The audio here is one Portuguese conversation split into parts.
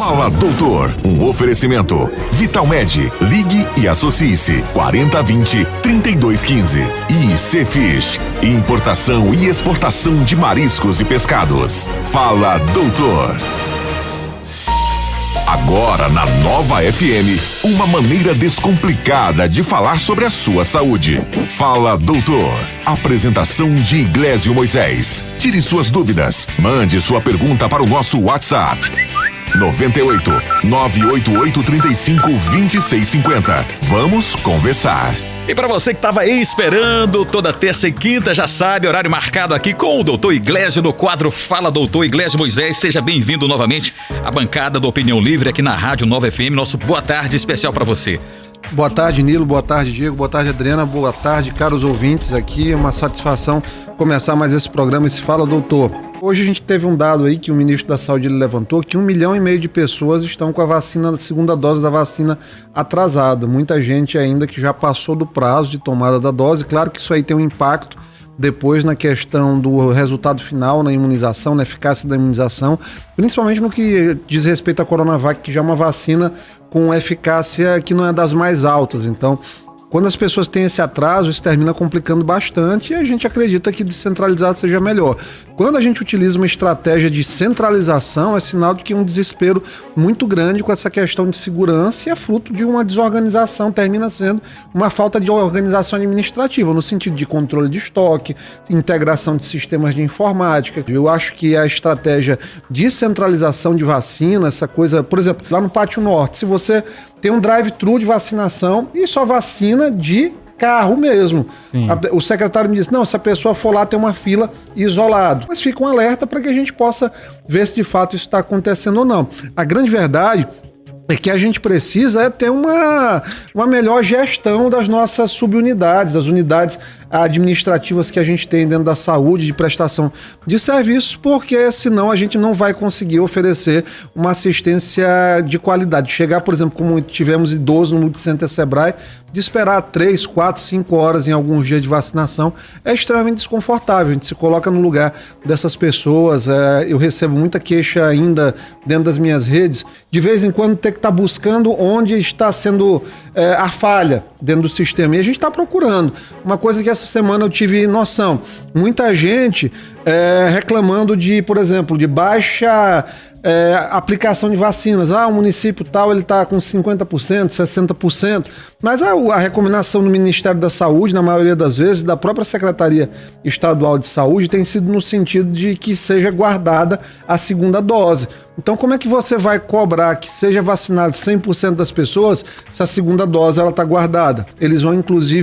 Fala Doutor, um oferecimento. Vitalmed, ligue e associe-se 4020-3215. E Cefish, importação e exportação de mariscos e pescados. Fala Doutor. Agora na Nova FM, uma maneira descomplicada de falar sobre a sua saúde. Fala Doutor. Apresentação de Iglesio Moisés. Tire suas dúvidas. Mande sua pergunta para o nosso WhatsApp. 98 988 35 2650. Vamos conversar. E para você que estava aí esperando, toda terça e quinta, já sabe, horário marcado aqui com o Dr. Iglesio no quadro Fala Doutor. Iglesio Moisés, seja bem-vindo novamente à bancada do Opinião Livre aqui na Rádio Nova FM. Nosso boa tarde especial para você. Boa tarde, Nilo. Boa tarde, Diego. Boa tarde, Adriana. Boa tarde, caros ouvintes aqui. É uma satisfação começar mais esse programa, esse Fala Doutor. Hoje a gente teve um dado aí que o ministro da Saúde levantou, que 1,5 milhão de pessoas estão com a vacina, a segunda dose da vacina atrasada. Muita gente ainda que já passou do prazo de tomada da dose. Claro que isso aí tem um impacto depois na questão do resultado final na imunização, na eficácia da imunização, principalmente no que diz respeito à Coronavac, que já é uma vacina com eficácia que não é das mais altas. Então, quando as pessoas têm esse atraso, isso termina complicando bastante e a gente acredita que descentralizado seja melhor. Quando a gente utiliza uma estratégia de centralização, é sinal de que um desespero muito grande com essa questão de segurança e é fruto de uma desorganização, termina sendo uma falta de organização administrativa, no sentido de controle de estoque, integração de sistemas de informática. Eu acho que a estratégia de centralização de vacina, essa coisa, por exemplo, lá no Pátio Norte, se você tem um drive-thru de vacinação e só vacina de carro mesmo. O secretário me disse, não, se a pessoa for lá tem uma fila isolado. Mas fica um alerta para que a gente possa ver se de fato isso está acontecendo ou não. A grande verdade é que a gente precisa ter uma melhor gestão das nossas subunidades, das unidades administrativas que a gente tem dentro da saúde, de prestação de serviços, porque senão a gente não vai conseguir oferecer uma assistência de qualidade. Chegar, por exemplo, como tivemos idosos no Multicenter Sebrae, de esperar 3, 4, 5 horas em alguns dias de vacinação é extremamente desconfortável. A gente se coloca no lugar dessas pessoas. Eu recebo muita queixa ainda dentro das minhas redes, de vez em quando ter que estar buscando onde está sendo a falha dentro do sistema. E a gente está procurando. Uma coisa que essa semana eu tive noção. Muita gente reclamando de, por exemplo, de baixa aplicação de vacinas. O município tal, ele está com 50%, 60%. Mas a recomendação do Ministério da Saúde, na maioria das vezes, da própria Secretaria Estadual de Saúde, tem sido no sentido de que seja guardada a segunda dose. Então, como é que você vai cobrar que seja vacinado 100% das pessoas se a segunda dose ela está guardada? Eles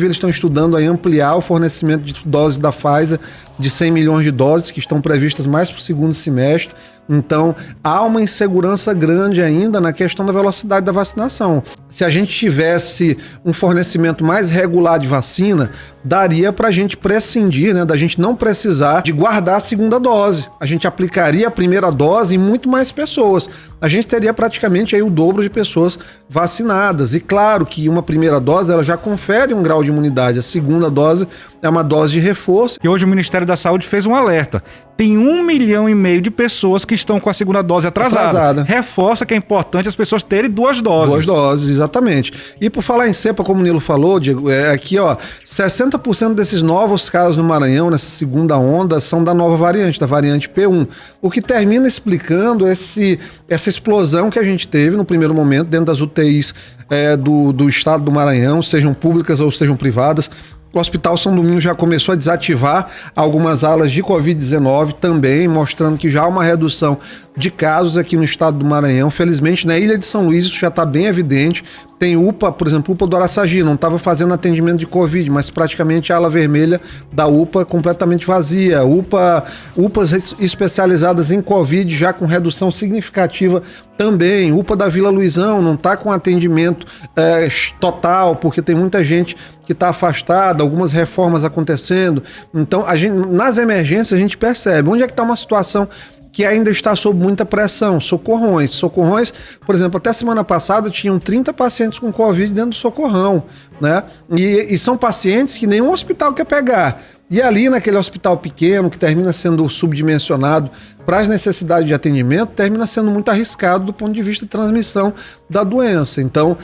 estão estudando aí ampliar o fornecimento de doses da Pfizer de 100 milhões de doses, que estão previstas mais para o segundo semestre. Então, há uma insegurança grande ainda na questão da velocidade da vacinação. Se a gente tivesse um fornecimento mais regular de vacina, daria para a gente prescindir, da gente não precisar de guardar a segunda dose. A gente aplicaria a primeira dose em muito mais pessoas. A gente teria praticamente aí o dobro de pessoas vacinadas. E claro que uma primeira dose ela já confere um grau de imunidade. A segunda dose é uma dose de reforço. E hoje o Ministério da Saúde fez um alerta. Tem 1,5 milhão de pessoas que estão com a segunda dose atrasada. Reforça que é importante as pessoas terem 2 doses. 2 doses, exatamente. E por falar em cepa, como o Nilo falou, Diego, aqui 60% desses novos casos no Maranhão, nessa segunda onda, são da nova variante, da variante P1. O que termina explicando essa explosão que a gente teve no primeiro momento dentro das UTIs do estado do Maranhão, sejam públicas ou sejam privadas. O Hospital São Domingos já começou a desativar algumas alas de Covid-19 também, mostrando que já há uma redução de casos aqui no estado do Maranhão. Felizmente, na Ilha de São Luís isso já está bem evidente. Tem UPA, por exemplo, UPA do Araçagi, não estava fazendo atendimento de Covid, mas praticamente a ala vermelha da UPA completamente vazia. UPAs especializadas em Covid já com redução significativa também. UPA da Vila Luizão não está com atendimento total, porque tem muita gente que está afastada, algumas reformas acontecendo. Então, nas emergências a gente percebe onde é que está uma situação que ainda está sob muita pressão. Socorrões, por exemplo, até semana passada tinham 30 pacientes com Covid dentro do socorrão, né? E são pacientes que nenhum hospital quer pegar. E ali naquele hospital pequeno, que termina sendo subdimensionado para as necessidades de atendimento, termina sendo muito arriscado do ponto de vista de transmissão da doença. Então,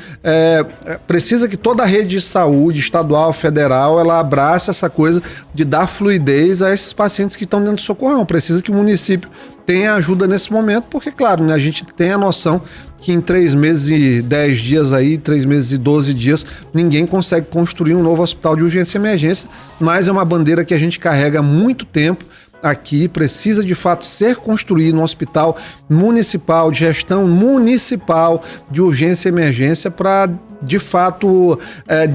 precisa que toda a rede de saúde, estadual, federal, ela abrace essa coisa de dar fluidez a esses pacientes que estão dentro do socorrão. Precisa que o município tenha ajuda nesse momento, porque, claro, né, a gente tem a noção que em 3 meses e 10 dias aí, 3 meses e 12 dias, ninguém consegue construir um novo hospital de urgência e emergência, mas é uma bandeira que a gente carrega há muito tempo aqui, precisa de fato ser construído um hospital municipal, de gestão municipal de urgência e emergência para, de fato,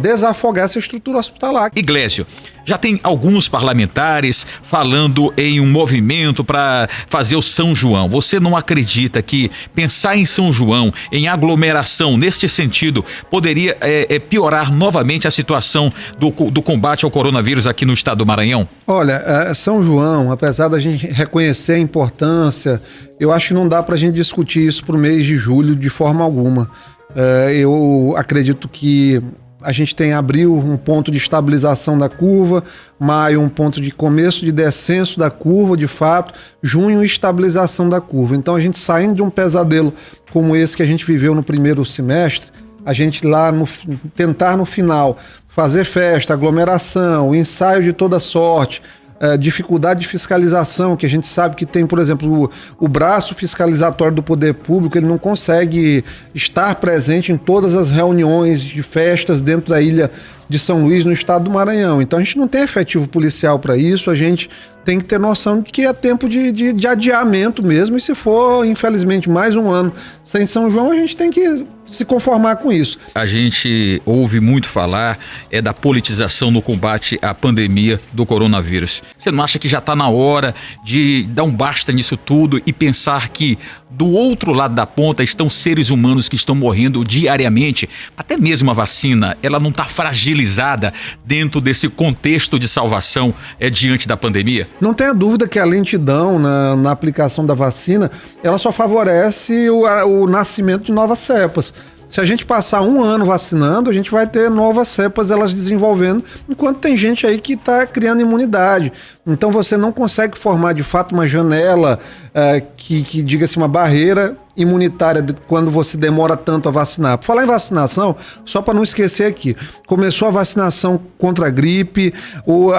desafogar essa estrutura hospitalar. Iglesio, já tem alguns parlamentares falando em um movimento para fazer o São João. Você não acredita que pensar em São João, em aglomeração, neste sentido, poderia piorar novamente a situação do combate ao coronavírus aqui no estado do Maranhão? Olha, São João, apesar da gente reconhecer a importância, eu acho que não dá para a gente discutir isso para o mês de julho de forma alguma. Eu acredito que a gente tem abril um ponto de estabilização da curva, maio um ponto de começo de descenso da curva, de fato, junho estabilização da curva. Então a gente saindo de um pesadelo como esse que a gente viveu no primeiro semestre, a gente lá tentar no final fazer festa, aglomeração, ensaio de toda sorte, dificuldade de fiscalização, que a gente sabe que tem, por exemplo, o braço fiscalizatório do poder público, ele não consegue estar presente em todas as reuniões de festas dentro da ilha de São Luís, no estado do Maranhão. Então a gente não tem efetivo policial para isso, a gente tem que ter noção de que é tempo de adiamento mesmo, e se for, infelizmente, mais um ano sem São João, a gente tem que se conformar com isso. A gente ouve muito falar da politização no combate à pandemia do coronavírus. Você não acha que já está na hora de dar um basta nisso tudo e pensar que do outro lado da ponta estão seres humanos que estão morrendo diariamente? Até mesmo a vacina, ela não está fragilizada dentro desse contexto de salvação diante da pandemia? Não tenha dúvida que a lentidão na aplicação da vacina, ela só favorece o nascimento de novas cepas. Se a gente passar um ano vacinando, a gente vai ter novas cepas elas desenvolvendo, enquanto tem gente aí que está criando imunidade. Então você não consegue formar de fato uma janela que diga-se uma barreira imunitária quando você demora tanto a vacinar. Por falar em vacinação, só para não esquecer aqui, começou a vacinação contra a gripe,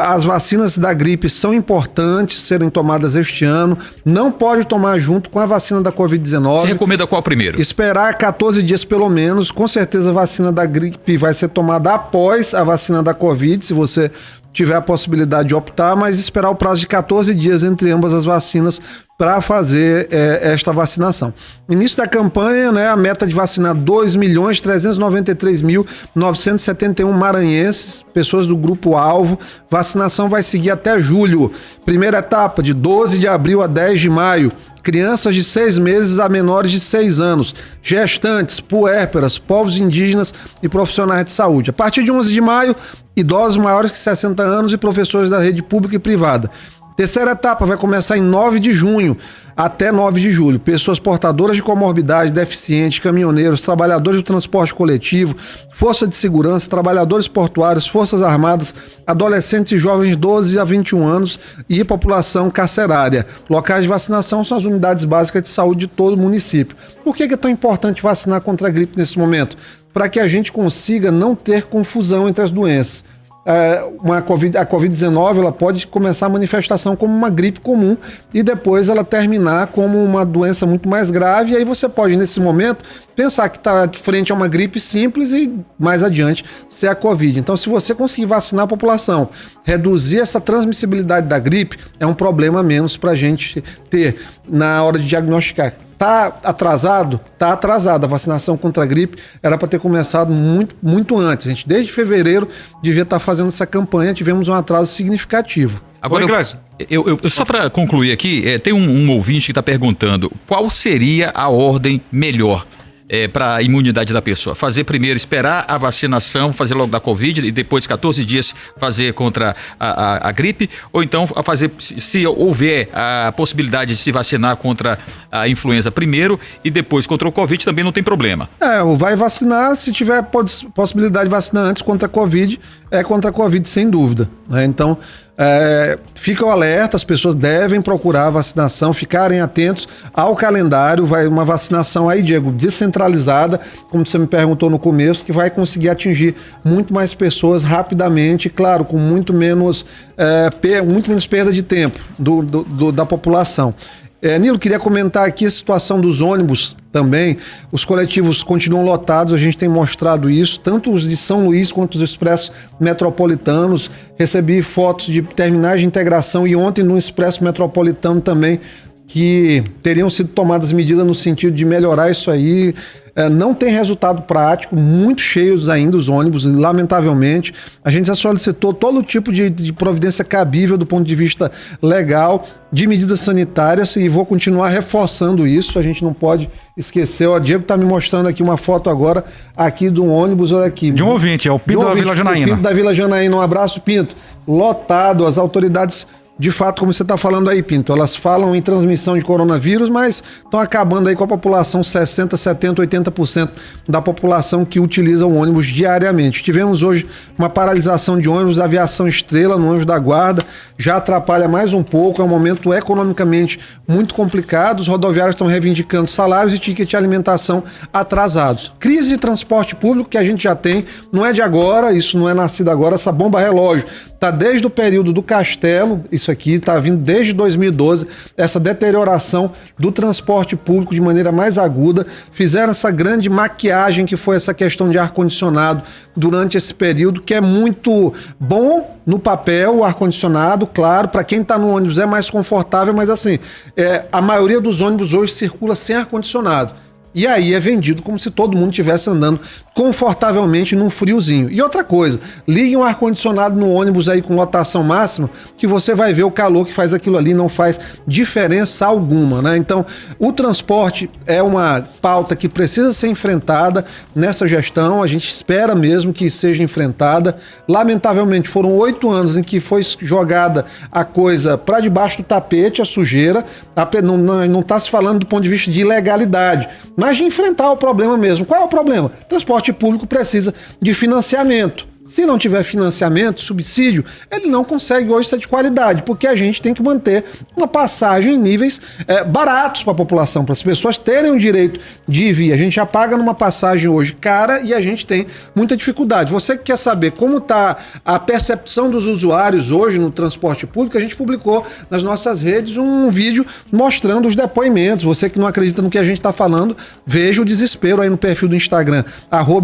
as vacinas da gripe são importantes serem tomadas este ano, não pode tomar junto com a vacina da Covid-19. Você recomenda qual primeiro? Esperar 14 dias pelo menos, com certeza a vacina da gripe vai ser tomada após a vacina da Covid, se você tiver a possibilidade de optar, mas esperar o prazo de 14 dias entre ambas as vacinas para fazer esta vacinação. Início da campanha, né, a meta de vacinar 2.393.971 maranhenses, pessoas do grupo alvo. Vacinação vai seguir até julho. Primeira etapa, de 12 de abril a 10 de maio. Crianças de 6 meses a menores de 6 anos, gestantes, puérperas, povos indígenas e profissionais de saúde. A partir de 11 de maio, idosos maiores que 60 anos e professores da rede pública e privada. Terceira etapa vai começar em 9 de junho até 9 de julho. Pessoas portadoras de comorbidade, deficientes, caminhoneiros, trabalhadores do transporte coletivo, força de segurança, trabalhadores portuários, forças armadas, adolescentes e jovens de 12 a 21 anos e população carcerária. Locais de vacinação são as unidades básicas de saúde de todo o município. Por que é tão importante vacinar contra a gripe nesse momento? Para que a gente consiga não ter confusão entre as doenças. A Covid-19 ela pode começar a manifestação como uma gripe comum e depois ela terminar como uma doença muito mais grave, e aí você pode nesse momento pensar que está frente a uma gripe simples e mais adiante ser a Covid. Então, se você conseguir vacinar a população, reduzir essa transmissibilidade da gripe, é um problema a menos para a gente ter na hora de diagnosticar. Tá atrasado? Tá atrasado. A vacinação contra a gripe era para ter começado muito, muito antes. A gente, desde fevereiro, devia estar fazendo essa campanha. Tivemos um atraso significativo. Agora, eu só para concluir aqui, tem um ouvinte que está perguntando qual seria a ordem melhor para a imunidade da pessoa. Fazer primeiro, esperar a vacinação, fazer logo da Covid e depois 14 dias fazer contra a gripe, ou então fazer, se houver a possibilidade de se vacinar contra a influenza primeiro e depois contra o Covid, também não tem problema. Vai vacinar, se tiver possibilidade de vacinar antes contra a Covid, é contra a Covid sem dúvida, né? Então, Fica o alerta, as pessoas devem procurar a vacinação, ficarem atentos ao calendário. Vai uma vacinação aí, Diego, descentralizada, como você me perguntou no começo, que vai conseguir atingir muito mais pessoas rapidamente, claro, com muito menos perda de tempo da população. Nilo, queria comentar aqui a situação dos ônibus também. Os coletivos continuam lotados, a gente tem mostrado isso, tanto os de São Luís quanto os expressos metropolitanos. Recebi fotos de terminais de integração e ontem no expresso metropolitano também, que teriam sido tomadas medidas no sentido de melhorar isso aí. Não tem resultado prático, muito cheios ainda os ônibus, lamentavelmente. A gente já solicitou todo tipo de providência cabível do ponto de vista legal, de medidas sanitárias, e vou continuar reforçando isso. A gente não pode esquecer. O Diego está me mostrando aqui uma foto agora aqui de um ônibus, olha aqui. De um ouvinte, é o Pinto da Vila Janaína. Pinto da Vila Janaína, um abraço, Pinto. Lotado, as autoridades... De fato, como você está falando aí, Pinto, elas falam em transmissão de coronavírus, mas estão acabando aí com a população, 60%, 70%, 80% da população que utiliza o ônibus diariamente. Tivemos hoje uma paralisação de ônibus da Aviação Estrela no Anjo da Guarda, já atrapalha mais um pouco, é um momento economicamente muito complicado, os rodoviários estão reivindicando salários e ticket de alimentação atrasados. Crise de transporte público que a gente já tem, não é de agora, isso não é nascido agora, essa bomba relógio está desde o período do Castelo, isso aqui está vindo desde 2012, essa deterioração do transporte público de maneira mais aguda. Fizeram essa grande maquiagem que foi essa questão de ar-condicionado durante esse período, que é muito bom no papel, o ar-condicionado, claro, para quem está no ônibus é mais confortável, mas assim, a maioria dos ônibus hoje circula sem ar-condicionado. E aí é vendido como se todo mundo estivesse andando confortavelmente num friozinho. E outra coisa, ligue um ar-condicionado no ônibus aí com lotação máxima, que você vai ver o calor que faz aquilo ali, não faz diferença alguma, né? Então, o transporte é uma pauta que precisa ser enfrentada nessa gestão, a gente espera mesmo que seja enfrentada. Lamentavelmente, foram 8 anos em que foi jogada a coisa para debaixo do tapete, a sujeira, não está se falando do ponto de vista de ilegalidade, mas de enfrentar o problema mesmo. Qual é o problema? Transporte público precisa de financiamento. Se não tiver financiamento, subsídio, ele não consegue hoje ser de qualidade, porque a gente tem que manter uma passagem em níveis baratos para a população, para as pessoas terem o direito de ir vir. A gente já paga numa passagem hoje cara e a gente tem muita dificuldade. Você que quer saber como está a percepção dos usuários hoje no transporte público, a gente publicou nas nossas redes um vídeo mostrando os depoimentos. Você que não acredita no que a gente está falando, veja o desespero aí no perfil do Instagram,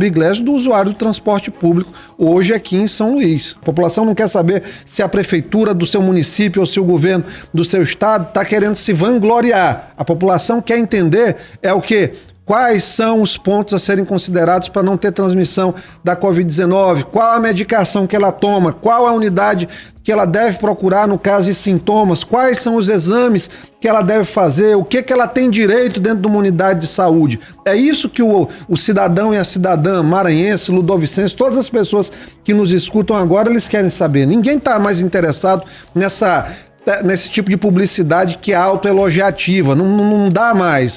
@Iglesias, do usuário do transporte público hoje aqui em São Luís. A população não quer saber se a prefeitura do seu município ou se o governo do seu estado está querendo se vangloriar. A população quer entender o quê? Quais são os pontos a serem considerados para não ter transmissão da Covid-19? Qual a medicação que ela toma? Qual a unidade que ela deve procurar no caso de sintomas? Quais são os exames que ela deve fazer? O que ela tem direito dentro de uma unidade de saúde? É isso que o cidadão e a cidadã maranhense, ludovicense, todas as pessoas que nos escutam agora, eles querem saber. Ninguém está mais interessado nesse tipo de publicidade que é autoelogiativa, não dá mais.